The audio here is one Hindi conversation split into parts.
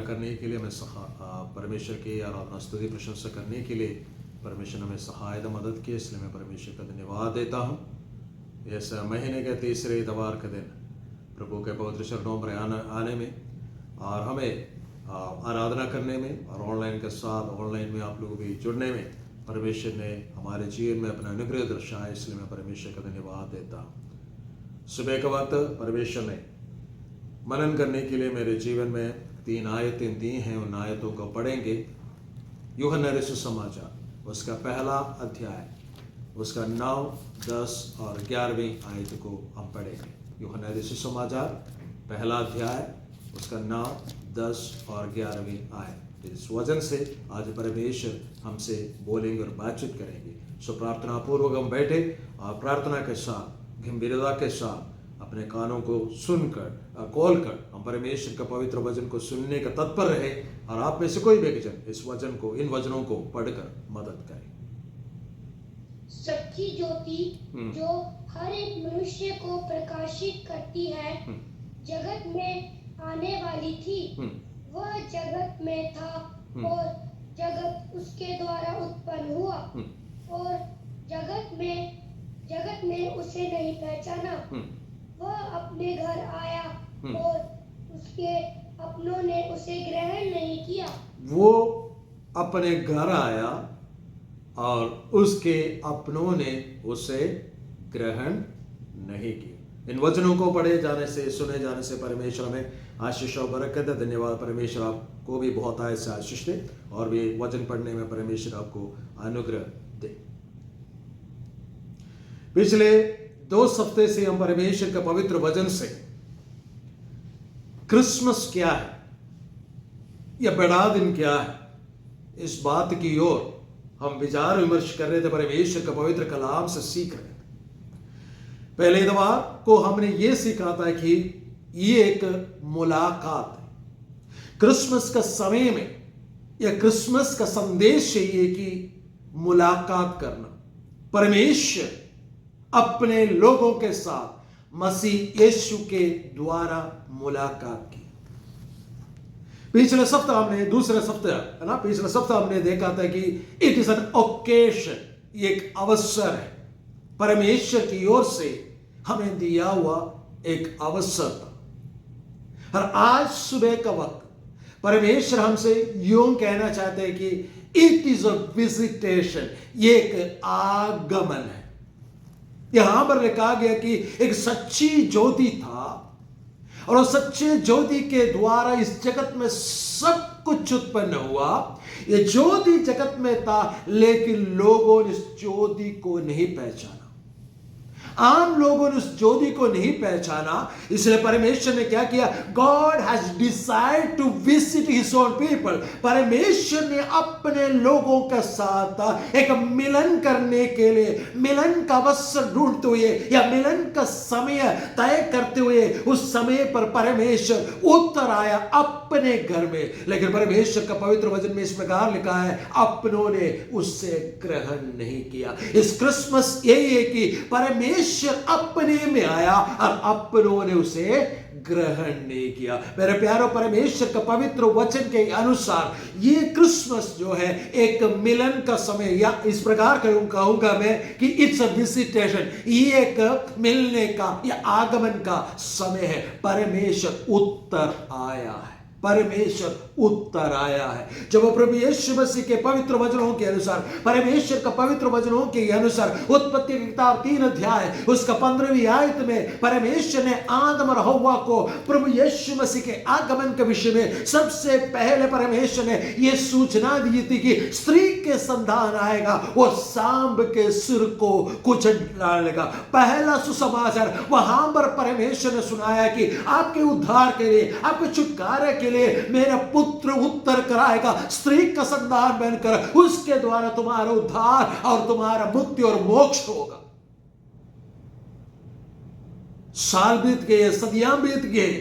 करने के लिए, परमेश्वर की आराधना स्तुति प्रशंसा करने के लिए परमेश्वर ने हमें सहायता मदद की, इसलिए मैं परमेश्वर का धन्यवाद देता हूँ। इस महीने के तीसरे इतवार के दिन प्रभु के पवित्र चरणों पर आने में और हमें आराधना करने में और ऑनलाइन में आप लोग भी जुड़ने में परमेश्वर ने हमारे जीवन में अपना अनुग्रह दर्शाया, इसलिए मैं परमेश्वर का धन्यवाद देता हूँ। सुबह के वक्त परमेश्वर ने मनन करने के लिए मेरे जीवन में 3 आयतें दी हैं, उन आयतों को पढ़ेंगे। यूहन्ना रचित सुसमाचार उसका पहला अध्याय, उसका 9, 10 और 11वीं आयत को हम पढ़ेंगे। यूहन्ना रचित सुसमाचार पहला अध्याय, उसका 9, 10 और 11वीं आयत। इस वजन से आज परमेश्वर हमसे बोलेंगे और बातचीत करेंगे। सो प्रार्थना पूर्वक हम बैठे और प्रार्थना के साथ, गंभीरता के साथ अपने कानों को सुनकर खोलकर हम परमेश्वर का पवित्र वचन को सुनने का तत्पर रहे और आप में से कोई भी जन इस वचन को, इन वचनों को पढ़कर मदद करें। सच्ची ज्योति जो हर एक मनुष्य को प्रकाशित करती है, जगत में आने वाली थी। वह जगत में था और जगत उसके द्वारा उत्पन्न हुआ और जगत ने उसे नहीं पहचाना। वह अपने घर आया और उसके अपनों ने उसे ग्रहण नहीं किया। वो अपने घर आया और उसके अपनों ने उसे ग्रहण नहीं किया। इन वचनों को पढ़े जाने से, सुने जाने से परमेश्वर हमें आशीष और बरकत है। धन्यवाद। परमेश्वर आपको भी बहुत आय से आशीष दे और भी वचन पढ़ने में परमेश्वर आपको अनुग्रह दे। पिछले 2 हफ्ते से हम परमेश्वर का पवित्र वचन से क्रिसमस क्या है या बड़ा दिन क्या है, इस बात की ओर हम विचार विमर्श कर रहे थे, परमेश्वर का पवित्र कलाम से सीख रहे थे। पहले इतवार को हमने ये सीखा था कि ये एक मुलाकात है। क्रिसमस का समय में या क्रिसमस का संदेश ये कि मुलाकात करना। परमेश्वर अपने लोगों के साथ मसीह यीशु के द्वारा मुलाकात की। पिछले सप्ताह हमने, दूसरे सप्ताह है ना, पिछले सप्ताह हमने देखा था कि इट इज एन ओकेशन, एक अवसर है, परमेश्वर की ओर से हमें दिया हुआ एक अवसर था। और आज सुबह का वक्त परमेश्वर हमसे यूं कहना चाहते हैं कि इट इज अ विजिटेशन, ये एक आगमन है। यहां पर लिखा गया कि एक सच्ची ज्योति था और उस सच्चे ज्योति के द्वारा इस जगत में सब कुछ उत्पन्न हुआ। ये ज्योति जगत में था, लेकिन लोगों ने इस ज्योति को नहीं पहचाना। आम लोगों ने उस ज्योति को नहीं पहचाना, इसलिए परमेश्वर ने क्या किया? God has decide to visit his own people. परमेश्वर ने अपने लोगों के साथ एक मिलन करने के लिए, मिलन का अवसर ढूंढते हुए या मिलन का समय तय करते हुए, उस समय पर परमेश्वर उतर आया अपने घर में। लेकिन परमेश्वर का पवित्र वचन में इस प्रकार लिखा है, अपनों ने उससे ग्रहण नहीं किया। इस क्रिसमस यही है कि परमेश्वर अपने में आया और अपनों ने उसे ग्रहण नहीं किया। मेरे प्यारों, परमेश्वर का पवित्र वचन के अनुसार ये क्रिसमस जो है एक मिलन का समय, या इस प्रकार कहूंगा मैं कि इट्स अ विजिटेशन, ये एक मिलने का या आगमन का समय है। परमेश्वर उत्तर आया है, परमेश्वर उत्तर आया है। जब प्रभु यीशु मसीह के पवित्र वचनों के अनुसार, परमेश्वर का पवित्र वचनों के अनुसार उत्पत्ति की किताब 3 अध्याय उसका 15वीं आयत में परमेश्वर ने आदम और हव्वा को प्रभु यीशु मसीह के आगमन के विषय में सबसे पहले परमेश्वर ने यह सूचना दी थी कि स्त्री के संतान आएगा और सांप के सिर को कुचल डालेगा। पहला सुसमाचार वहां पर परमेश्वर ने सुनाया कि आपके उद्धार के लिए, आपके छुटकारे के लिए मेरा पुत्र उत्तर कराएगा, स्त्री का संतान बनकर, उसके द्वारा तुम्हारा उद्धार और तुम्हारा मुक्ति और मोक्ष होगा। साल बीत गए, सदियां बीत गए,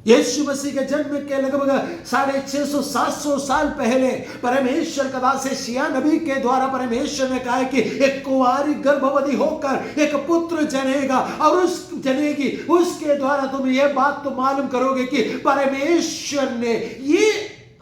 यीशु मसीह के जन्म के लगभग 650-700 साल पहले परमेश्वर का दास यशायाह नबी के द्वारा परमेश्वर ने कहा है कि एक कुंवारी गर्भवती होकर एक पुत्र जनेगा और जनेगी, उसके द्वारा तुम ये बात तो मालूम करोगे कि परमेश्वर ने ये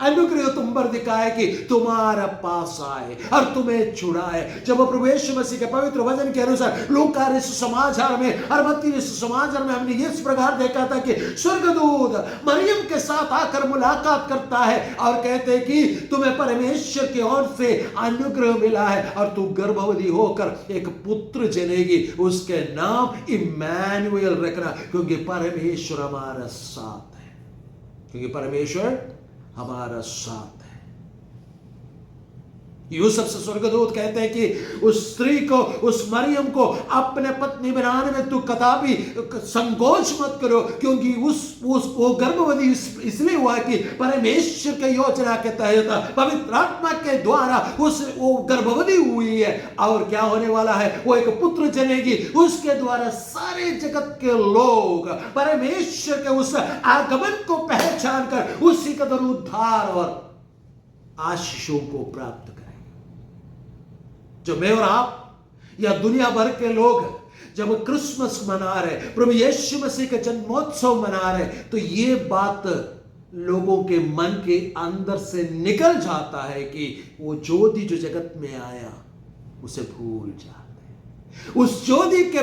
अनुग्रह तुम पर दिखाए कि तुम्हारा पास आए और तुम्हें छुड़ाए। जब प्रभु यीशु मसीह के पवित्र वचन के अनुसार लूका समाचार में और मत्ती समाचार में हमने इस प्रकार देखा था कि स्वर्गदूत मरियम के साथ आकर मुलाकात करता है और कहते हैं कि तुम्हें परमेश्वर की ओर से अनुग्रह मिला है और तू गर्भवती होकर एक पुत्र जनेगी, उसके नाम इम्मानुएल रखना, क्योंकि परमेश्वर हमारा साथ है, क्योंकि परमेश्वर हमारा साथ है। यूसुफ से स्वर्गदूत कहते हैं कि उस स्त्री को, उस मरियम को अपने पत्नी बनाने में तू कदापि संकोच मत करो, क्योंकि वो गर्भवती इसलिए हुआ कि परमेश्वर के योजना के तहत पवित्र आत्मा के द्वारा वो गर्भवती हुई है और क्या होने वाला है, वो एक पुत्र जनेगी, उसके द्वारा सारे जगत के लोग परमेश्वर के उस आगमन को पहचान कर उसी का उद्धार और आशीषों को प्राप्त करें। जो मैं और आप या दुनिया भर के लोग जब क्रिसमस मना रहे, प्रभु यीशु मसीह का जन्मोत्सव मना रहे, तो ये बात लोगों के मन के अंदर से निकल जाता है कि वो ज्योति जो जगत में आया उसे भूल जाते हैं। उस ज्योति के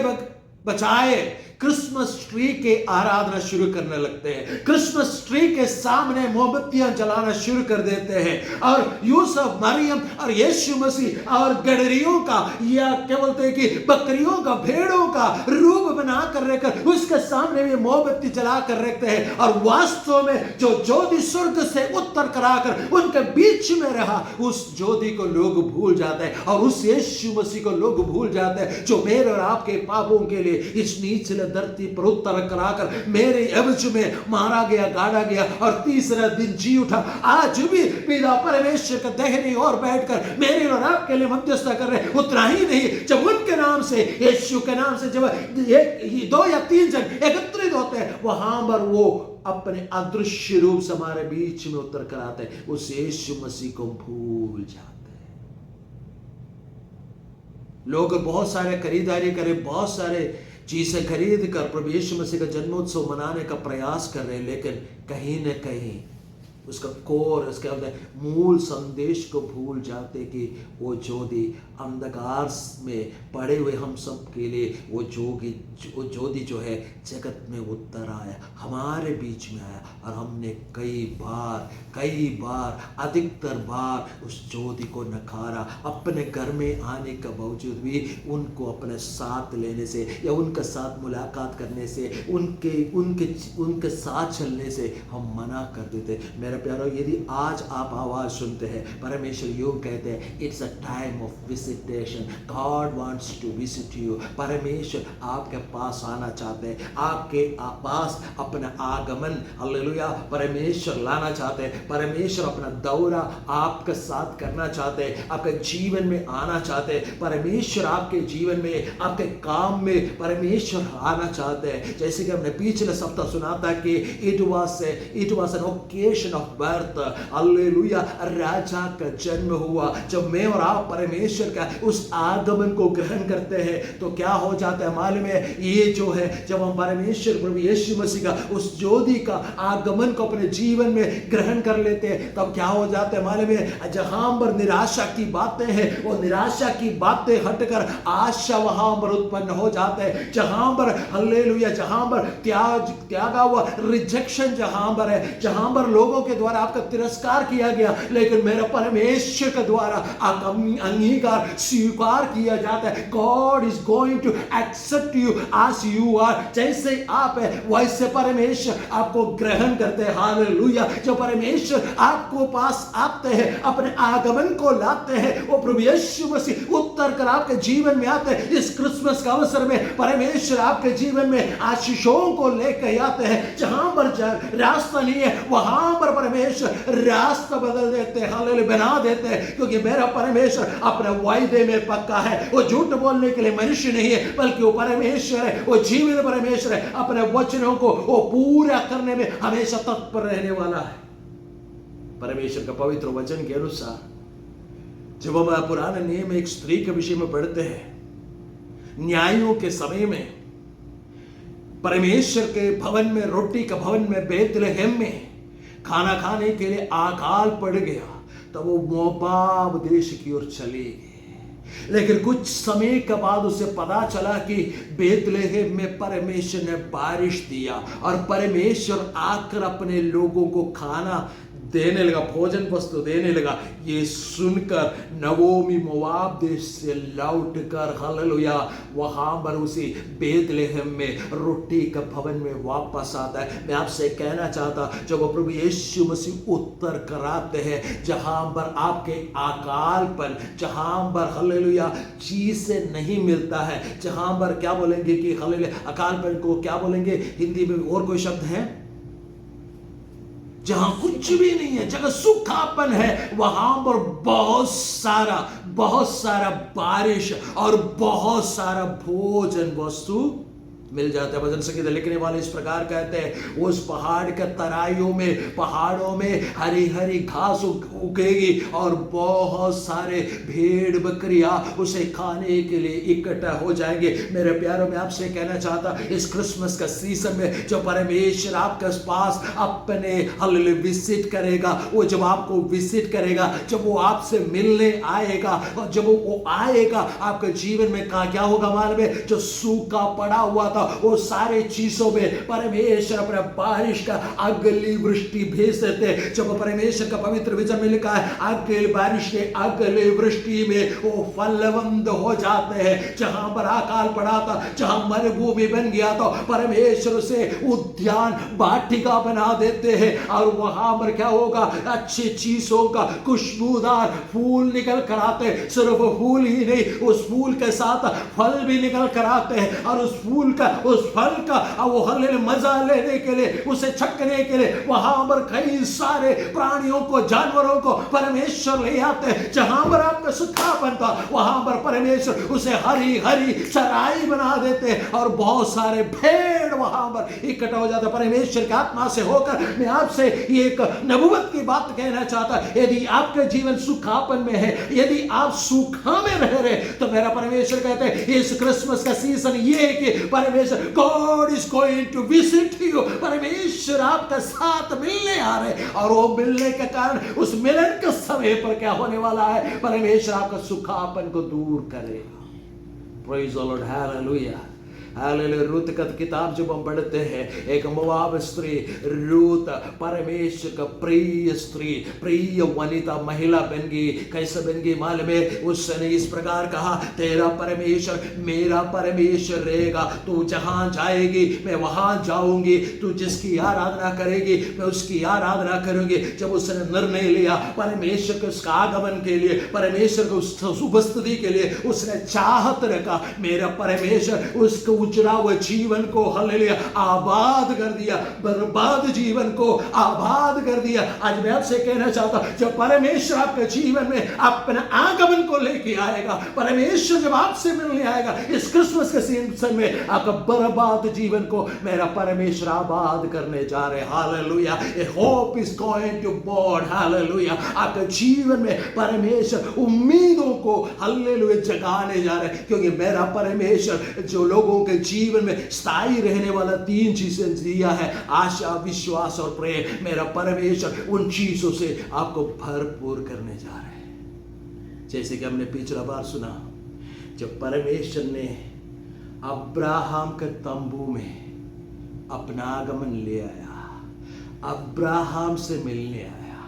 बचाए क्रिसमस ट्री के आराधना शुरू करने लगते हैं, क्रिसमस ट्री के सामने मोमबत्तियां जलाना शुरू कर देते हैं और यूसुफ, मरियम और यीशु मसीह और गडरियों का या क्या बोलते हैं कि बकरियों का, भेड़ों का रूप बना कर रखकर उसके सामने भी मोमबत्ती जला कर रखते हैं और वास्तव में जो ज्योति स्वर्ग से उत्तर कराकर उनके बीच में रहा, उस ज्योति को लोग भूल जाते हैं और उस यीशु मसीह को लोग भूल जाते हैं जो मेरे और आपके पापों के लिए इस नीचले धरती पर उत्तर कराकर मेरे एवज में मारा गया, गाड़ा गया और तीसरा दिन जी उठा। आज भी पिता परमेश्वर का दाहिनी ओर बैठकर मेरे और आपके लिए मध्यस्थता कर रहे। उतना ही नहीं, जब उनके नाम से, यीशु के नाम से जब 2 या 3 जन एकत्रित होते हैं, वहां पर वो अपने अदृश्य रूप से हमारे बीच में उत्तर कराते हैं, उस यीशु मसीह को भूल जाते हैं। लोग बहुत सारे खरीदारी करें, बहुत सारे चीजें खरीद कर प्रभु यीशु मसीह का जन्मोत्सव मनाने का प्रयास कर रहे हैं, लेकिन कहीं न कहीं उसका कोर, उसका मूल संदेश को भूल जाते कि वो ज्योति अंधकार में पड़े हुए हम सब के लिए वो ज्योति जो है जगत में उतर आया, हमारे बीच में आया और हमने कई बार अधिकतर बार उस ज्योति को नकारा। अपने घर में आने का बावजूद भी उनको अपने साथ लेने से या उनके साथ मुलाकात करने से, उनके साथ चलने से हम मना कर देते। मेरे प्यारो, यदि आज आप आवाज सुनते हैं, परमेश्वर यूं कहते हैं, it's a time of visitation, God wants to visit you. परमेश्वर आपके पास आना चाहते हैं, आपके पास अपना आगमन, हालेलुया, परमेश्वर लाना चाहते हैं। परमेश्वर अपना दौरा आपके साथ करना चाहते हैं, आपके जीवन में आना चाहते हैं। परमेश्वर आपके जीवन में, आपके काम में परमेश्वर आना चाहते हैं। जैसे कि हमने पिछले सप्ताह सुना था कि it was an occasion of birth, hallelujah, राजा का जन्म हुआ। जब मैं और आप परमेश्वर का उस आगमन को ग्रहण करते हैं तो क्या हो जाता है मालूम है? ये जो है, जब हम परमेश्वर प्रभु यीशु मसीह का उस ज्योति का आगमन को अपने जीवन में ग्रहण कर लेते हैं, तब क्या हो जाता है मालूम है? जहां पर निराशा की बातें हैं, वो निराशा की बातें हटकर आशा वहां पर उत्पन्न हो जाते हैं। जहां पर हालेलुया, जहां पर त्यागा हुआ रिजेक्शन जहां पर है, जहां पर लोगों के द्वारा आपका तिरस्कार किया गया, लेकिन मेरे परमेश्वर के द्वारा आपका अंगीकार स्वीकार किया जाता है। God is going to accept you as you are. जैसे आप है वैसे परमेश्वर आपको ग्रहण करते हैं। हालेलुया। जो परमेश्वर आपको पास आते हैं, अपने आगमन को लाते हैं, वो प्रभु यीशु मसीह उत्तर कर आपके जीवन में आते हैं। इस क्रिसमस का अवसर में परमेश्वर आपके जीवन में आशीषों को लेकर आते हैं। जहां पर रास्ता नहीं है, वहां पर परमेश्वर रास्ता बदल देते हैं, हालेलुया, बना देते हैं, क्योंकि मेरा परमेश्वर अपने वायदे में पक्का है। वो झूठ बोलने के लिए मनुष्य नहीं है, बल्कि वो परमेश्वर है, वो जीवित परमेश्वर है। अपने वचनों को वो पूरा करने में हमेशा तत्पर रहने वाला है। परमेश्वर का पवित्र वचन के अनुसार जब हम पुराने नियम में एक स्त्री के विषय में पढ़ते हैं, न्यायों के समय में परमेश्वर के भवन में, रोटी का भवन में, बेतलहम में खाना खाने के लिए अकाल पड़ गया, तब वो मोआब देश की ओर चली गई। लेकिन कुछ समय के बाद उसे पता चला कि बेतलहम में परमेश्वर ने बारिश दिया और परमेश्वर आकर अपने लोगों को खाना देने लगा, भोजन वस्तु देने लगा। ये सुनकर नवोमी मोआब देश से लौटकर, हालेलुया, वहां पर उसी बेतलहम में रोटी का भवन में वापस आता है। मैं आपसे कहना चाहता, जब प्रभु यीशु मसीह उत्तर कराते हैं, जहां पर आपके अकालपन, जहां पर हालेलुया चीज से नहीं मिलता है, जहां पर क्या बोलेंगे कि हालेलुया अकालपन को क्या बोलेंगे हिंदी में, और कोई शब्द है, जहां कुछ भी नहीं है, जगह सूखापन है, वहां पर बहुत सारा बारिश और बहुत सारा भोजन वस्तु मिल जाता है। भजन संगीत लिखने वाले इस प्रकार कहते हैं, उस पहाड़ के तराइयों में, पहाड़ों में हरी हरी घास उगेगी और बहुत सारे भेड़ बकरियां उसे खाने के लिए इकट्ठा हो जाएंगे। मेरे प्यारों, में आपसे कहना चाहता, इस क्रिसमस का सीजन में जो परमेश्वर आपके पास अपने हालेलुया विजिट करेगा, वो जब आपको विजिट करेगा, जब वो आपसे मिलने आएगा, और जब वो आएगा आपके जीवन में क्या होगा मालूम है? जो सूखा पड़ा हुआ था वो सारे चीजों में परमेश्वर अपना बारिश का अगली वृष्टि भेज देते। जब परमेश्वर का पवित्र वचन में लिखा है, अगली बारिश के अगली वृष्टि में वो फलवंत हो जाते हैं। जहां पर अकाल पड़ा था, जहां मरुभूमि बन गया था, परमेश्वर से उद्यान वाटिका बना देते हैं और वहां पर क्या होगा? अच्छी चीजों का खुशबूदार फूल निकल कर आते। सिर्फ फूल ही नहीं, उस फूल के साथ फल भी निकल कर आते हैं और उस फल का वो हालेलुया मजा लेने के लिए, उसे चखने के लिए वहां पर कई सारे प्राणियों को, जानवरों को परमेश्वर ले आते हैं। जहां पर आपका सूखापन था, वहां पर परमेश्वर उसे हरी हरी चराई बना देते हैं और बहुत सारे भेड़ वहां पर इकट्ठा हो जाता है। परमेश्वर की आत्मा से होकर मैं आपसे एक नबूवत की बात कहना चाहता, यदि आपका जीवन सूखापन में है, यदि आप सूखा में रह रहे, तो मेरा परमेश्वर कहते हैं इस क्रिसमस का सीजन ये है कि परमेश्वर, God is going to visit you, परमेश्वर आपके साथ मिलने आ रहे, और वो मिलने के कारण उस मिलन के समय पर क्या होने वाला है? परमेश्वर आपका सूखापन को दूर करेगा। Praise the Lord, hallelujah, hallelujah. Ruth का किताब जब हम पढ़ते हैं, एक मोआब स्त्री रूत परमेश्वर का प्रिय स्त्री, प्रिय वनिता, महिला बन गई। कैसे बन गई मालूम है? उसने इस प्रकार कहा, तेरा परमेश्वर मेरा परमेश्वर रहेगा, तू जहां जाएगी मैं वहां जाऊंगी, तू जिसकी आराधना करेगी मैं उसकी आराधना करूंगी। जब उसने निर्णय लिया परमेश्वर के उसका आगमन के लिए, परमेश्वर को उस उपस्थिति के लिए, उसने चाहत रखा, मेरा परमेश्वर उसको उजड़ा हुआ जीवन को हालेलुया आबाद कर दिया, बर्बाद जीवन को आबाद कर दिया। आज मैं आपसे कहना चाहता, जब परमेश्वर आपके जीवन में अपने आगमन को लेके आएगा, परमेश्वर जब आपसे मिलने आएगा इस क्रिसमस के सीजन में, आपका बर्बाद जीवन को मेरा परमेश्वर आबाद करने जा रहे। Hallelujah, a hope is going to born, hallelujah. आपके जीवन में परमेश्वर उम्मीदों को हालेलुया जगाने जा रहे, क्योंकि मेरा परमेश्वर जो लोगों के जीवन में स्थायी रहने वाला 3 चीजें दिया है, आशा, विश्वास और प्रेम। मेरा परमेश्वर उन चीजों से आपको भरपूर करने जा रहे हैं। जैसे कि हमने पिछला बार सुना, जब परमेश्वर ने अब्राहम के तंबू में अपना आगमन ले आया, अब्राहम से मिलने आया,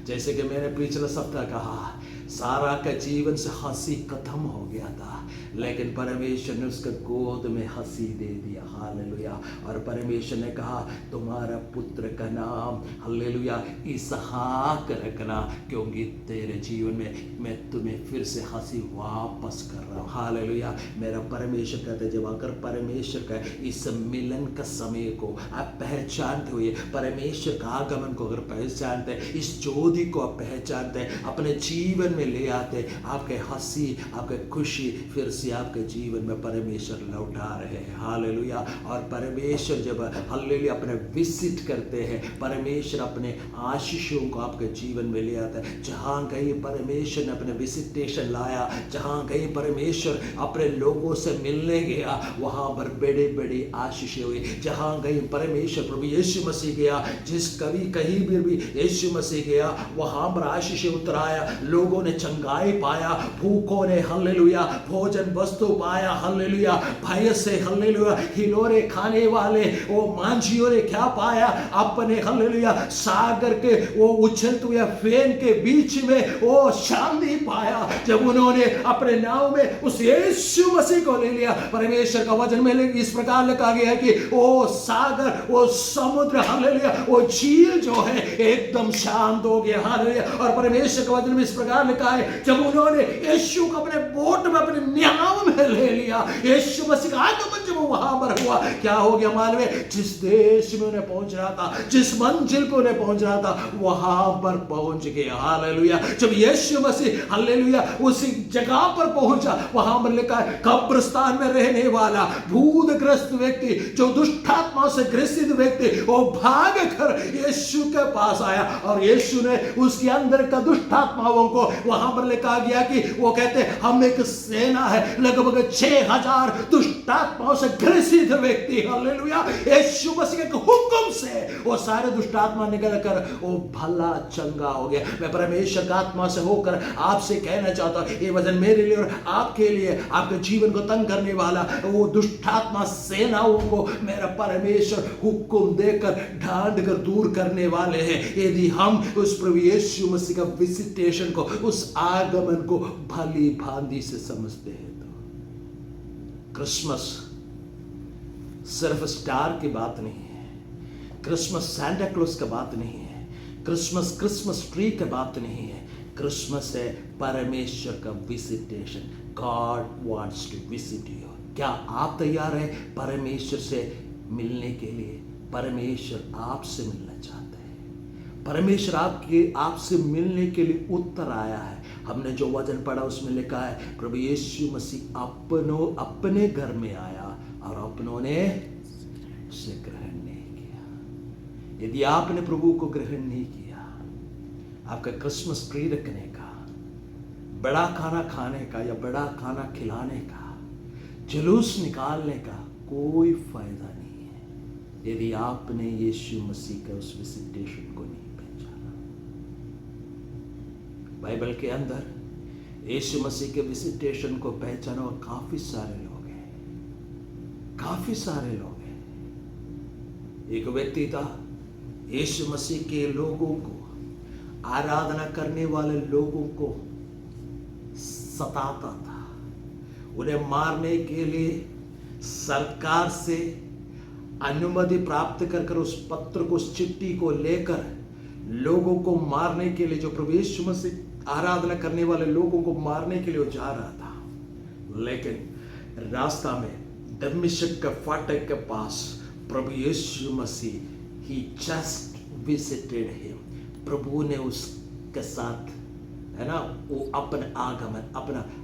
जैसे कि मैंने पिछले सप्ताह कहा, सारा का जीवन से हंसी खत्म हो गया था, लेकिन परमेश्वर ने उसके गोद में हंसी दे दिया। हालेलुया। और परमेश्वर ने कहा तुम्हारा पुत्र का नाम हालेलुया इसहाक रखना, क्योंकि तेरे जीवन में मैं तुम्हें फिर से हंसी वापस कर रहा हूँ। हालेलुया। मेरा परमेश्वर कहते जब अगर परमेश्वर का इस मिलन का समय को आप पहचानते हुए, परमेश्वर का आगमन को अगर पहचानते, इस ज्योति को आप पहचानते, अपने जीवन में ले आते, आपके हंसी आपके खुशी फिर से आपके जीवन में परमेश्वर लौटा रहे हैं। हालेलुया। और परमेश्वर जब हालेलुया अपने विजिट करते हैं, परमेश्वर अपने आशीषों को आपके जीवन में ले आता है। जहाँ कहीं परमेश्वर ने अपने विजिटेशन लाया, जहाँ कहीं परमेश्वर अपने लोगों से मिलने गया, वहाँ पर बड़े बड़े आशीषें हुई। जहाँ कहीं परमेश्वर प्रभु यीशु मसीह गया, जिस कभी कहीं भी यीशु मसीह गया, वहाँ पर आशीषें उतराया, लोगों ने चंगाई पाया, भूखों ने हालेलुया भोजन वस्तु पाया। हालेलुया। भय से हालेलुया हिलोरे खाने वाले वो मांझियों ने क्या पाया? अपने हालेलुया सागर के वो उछलते हुए फेन के बीच में वो शांति पाया, जब उन्होंने अपने नाव में उस यीशु मसीह को ले लिया। परमेश्वर का वचन में इस प्रकार लिखा गया है कि वो सागर, वो समुद्र हालेलुया, वो झील जो है एकदम शांत हो गया। हालेलुया। और परमेश्वर का वचन में इस प्रकार लिखा है, जब उन्होंने यीशु को अपने बोट में अपने नाव में ले लिया, यीशु मसीह का आगमन जब वहां पर हुआ, क्या हो गया मालूम है? जिस देश में उन्हें पहुंच रहा था, जिस मंजिल पे उन्हें पहुंच रहा था, वहां पर पहुंच गए। हालेलुया। जब यीशु मसीह हालेलुया उसी जगह पर पहुंचा, वहां पर लिखा है कब्रिस्तान में रहने वाला भूतग्रस्त व्यक्ति, जो दुष्टात्मा से ग्रसित व्यक्ति, वो भाग कर यीशु के पास आया और यीशु ने उसके अंदर का दुष्टात्माओं को, वहां पर लिखा गया कि वो कहते हम एक सेना है, लगभग 6000 दुष्टात्माओं से ग्रसित व्यक्ति हालेलुया यीशु मसीह के हुक्म से वो सारे दुष्टात्मा निकल कर वो भला चंगा हो गया। मैं परमेश्वर का आत्मा से होकर आपसे कहना चाहता हूं, ये वचन मेरे लिए और आपके लिए, आपके जीवन को तंग करने वाला वो दुष्टात्मा सेनाओं को मेरा परमेश्वर हुक्म देकर ढांढ कर दूर करने वाले हैं, यदि हम उस प्रभु यीशु मसीह का विजिटेशन को, उस आगमन को भली भांति से समझते हैं। तो क्रिसमस सिर्फ स्टार की बात नहीं है, क्रिसमस सैंटा क्लॉज की बात नहीं है, क्रिसमस ट्री की बात नहीं है, क्रिसमस है परमेश्वर का visitation. God wants to visit you. क्या आप तैयार हैं परमेश्वर से मिलने के लिए? परमेश्वर आपसे मिलना चाहता है, परमेश्वर आपसे मिलने के लिए उत्तर आया है। हमने जो वचन पढ़ा उसमें लिखा है, प्रभु यीशु मसीह अपने घर में आया और अपनों ने उसे ग्रहण नहीं किया। यदि आपने प्रभु को ग्रहण नहीं किया, आपका क्रिसमस ट्री रखने का, बड़ा खाना खाने का या बड़ा खाना खिलाने का, जुलूस निकालने का कोई फायदा नहीं है, यदि आपने यीशु मसीह का उस विजिटेशन को नहीं पहचाना। बाइबल के अंदर यीशु मसीह के विजिटेशन को पहचाना और काफी सारे लोग हैं, काफी सारे लोग हैं। एक व्यक्ति था, यीशु मसीह के लोगों को, आराधना करने वाले लोगों को सताता था, उन्हें मारने के लिए सरकार से अनुमति प्राप्त कर उस पत्र को, उस चिट्ठी को लेकर लोगों को मारने के लिए, जो प्रभु यीशु मसीह आराधना करने वाले लोगों को मारने के लिए वो जा रहा था। लेकिन रास्ता में दमिश्क के फाटक के पास प्रभु यीशु मसीह ही जस्ट विजिटेड हिम। प्रभु ने उसके साथ, है ना, वो अपना आगमन,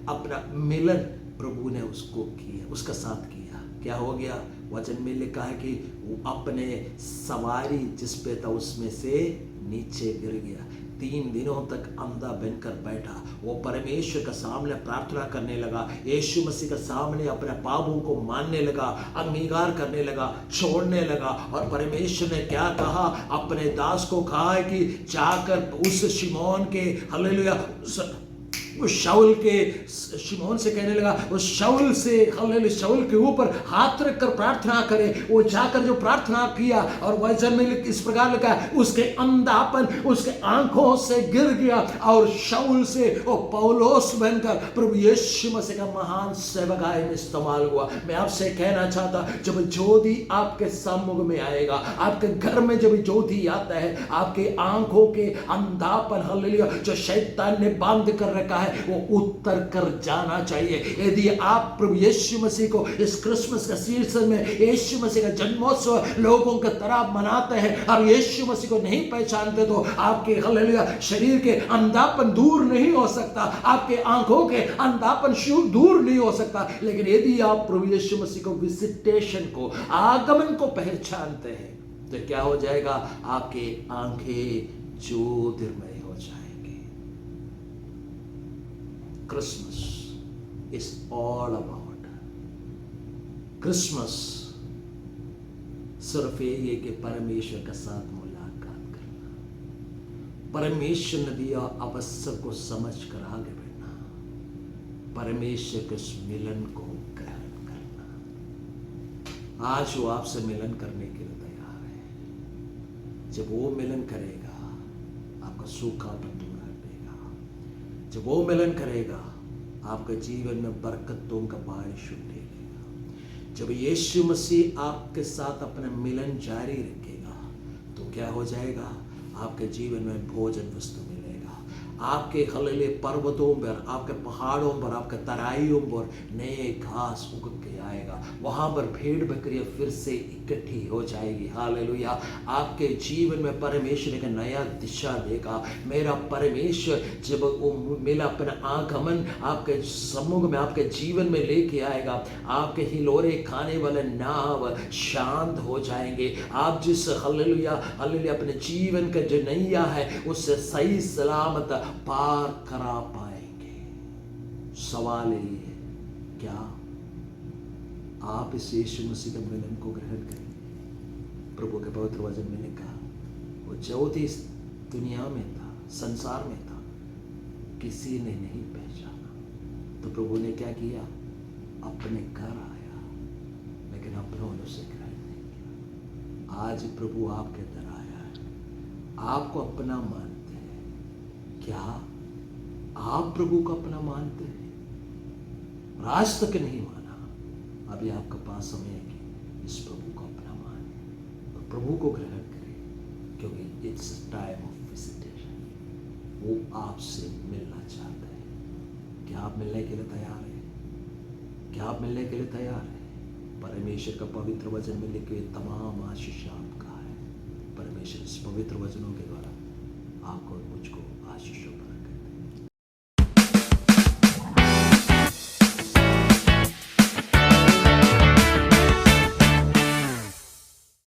अपना मिलन प्रभु ने उसको किया, उसका साथ किया। क्या हो गया? वचन में लिखा है कि वो अपने सवारी जिस पे था उसमें से नीचे गिर गया। 3 दिनों तक अंधा बनकर बैठा। वो परमेश्वर के सामने प्रार्थना करने लगा, यीशु मसीह के सामने अपने पापों को मानने लगा, अंगीकार करने लगा, छोड़ने लगा। और परमेश्वर ने क्या कहा? अपने दास को कहा है कि जाकर उस शिमोन के हालेलुया उस शाऊल के, शिमोन से कहने लगा, उस शाऊल से, हालेलुया, शाऊल के ऊपर हाथ रखकर प्रार्थना करे। वो जाकर जो प्रार्थना किया और वचन में इस प्रकार लिखा, उसके अंधापन उसके आंखों से गिर गया और शाऊल से वो पौलुस बनकर प्रभु यीशु मसीह का महान सेवकाई में इस्तेमाल हुआ। मैं आपसे कहना चाहता, जब ज्योति आपके सम्मुख में आएगा, आपके घर में जब ज्योति आता है, आपके आंखों के अंधापन, हालेलुया, जो शैतान ने बांध कर रखा है, वो उतर कर जाना चाहिए। यदि आप प्रभु यीशु मसीह को इस क्रिसमस का सीजन में यीशु मसीह का जन्मोत्सव लोगों की तरह मनाते हैं और यीशु मसीह को नहीं पहचानते, तो आपके, हालेलुया, शरीर के अंधापन दूर नहीं हो सकता, आपके आंखों के अंधापन दूर नहीं हो सकता। लेकिन यदि आप प्रभु यीशु मसीह को, विजिटेशन को, आगमन को पहचानते हैं, तो क्या हो जाएगा? आपके आंखें ज्योतिर्मय हो जाएंगे। Christmas is all about, Christmas सिर्फ ये कि परमेश्वर के साथ मुलाकात करना, परमेश्वर ने दिया अवसर को समझ कर आगे बढ़ना, परमेश्वर के उस मिलन को ग्रहण करना। आज वो आपसे मिलन करने के लिए तैयार है। जब वो मिलन करेगा, आपका सूखापन दूर कर देगा। जब वो मिलन करेगा, आपके जीवन में बरकतों का बारिश उठेगा। जब यीशु मसीह आपके साथ अपना मिलन जारी रखेगा, तो क्या हो जाएगा? आपके जीवन में भोजन वस्तु मिलेगा। आपके खलेले पर्वतों पर, आपके पहाड़ों पर, आपके तराइयों पर नए घास उग के आएगा। वहां पर भेड़ बकरियां फिर से इकट्ठी हो जाएगी। हालेलुया। आपके जीवन में परमेश्वर एक नया दिशा देगा। मेरा परमेश्वर जब वो मिला अपना आगमन आपके सम्मुख में, आपके जीवन में लेके आएगा, आपके हिलोरे खाने वाले नाव शांत हो जाएंगे। आप जिस, हालेलुया, हालेलुया, अपने जीवन का जो नैया है उससे सही सलामत पार करा पाएंगे। सवाल ये है, क्या आप इस यीशु मसीह के मिलन को ग्रहण करेंगे? प्रभु के पवित्र वचन में लिखा, वो ज्योति इस दुनिया में था, संसार में था, किसी ने नहीं पहचाना। तो प्रभु ने क्या किया? अपने घर आया, लेकिन अपनों ने उसे ग्रहण नहीं किया। आज प्रभु आपके अंदर आया है, आपको अपना मानते हैं। क्या आप प्रभु को अपना मानते हैं? और आज तक नहीं माना, अभी आपका पास समय है कि इस प्रभु को अपना माने और प्रभु को ग्रहण करें, क्योंकि इट्स टाइम ऑफ विजिटेशन। वो आपसे मिलना चाहता है। क्या आप मिलने के लिए तैयार हैं? क्या आप मिलने के लिए तैयार हैं? परमेश्वर का पवित्र वचन में लिखे हुए तमाम आशीष आपका है। परमेश्वर इस पवित्र वचनों के द्वारा आपको और मुझको आशीषों पर